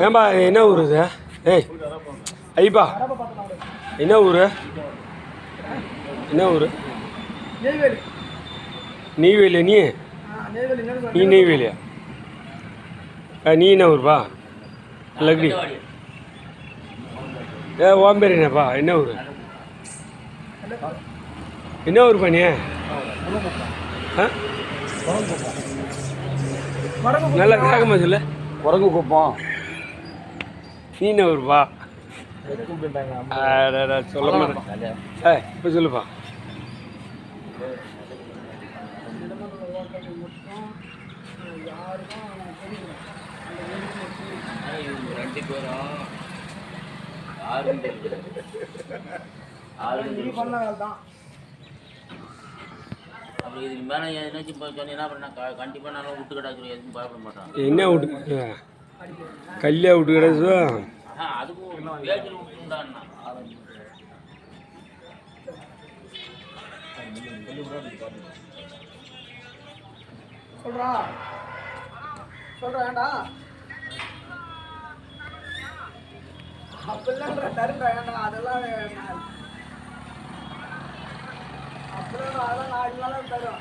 ஏன்பா என்ன ஊர் இது? ஏய் ஐப்பா என்ன ஊர்? என்ன ஊர்? நெய்வேலியா நீ? நீ நெய்வேலியா? நீ என்ன ஊர்ப்பா? லக்டி. ஓம் பேர் என்னப்பா? என்ன ஊர்? என்ன ஊர்ப்பா நீ? நல்லா கேட்கமா சொல்ல. குரங்கு குப்பம். நீ என்ன ஊர்ப்பா? சொல்ல மாட்டேன். இப்போ சொல்லுப்பா. என்ன விட்டு கல்யா விட்டு கிடச்சோ சொல்றா அப்படிலாம் தருண்டா ஏன்டா அதெல்லாம் அப்படிலாம் அதெல்லாம் 4 நாளாக தரும்.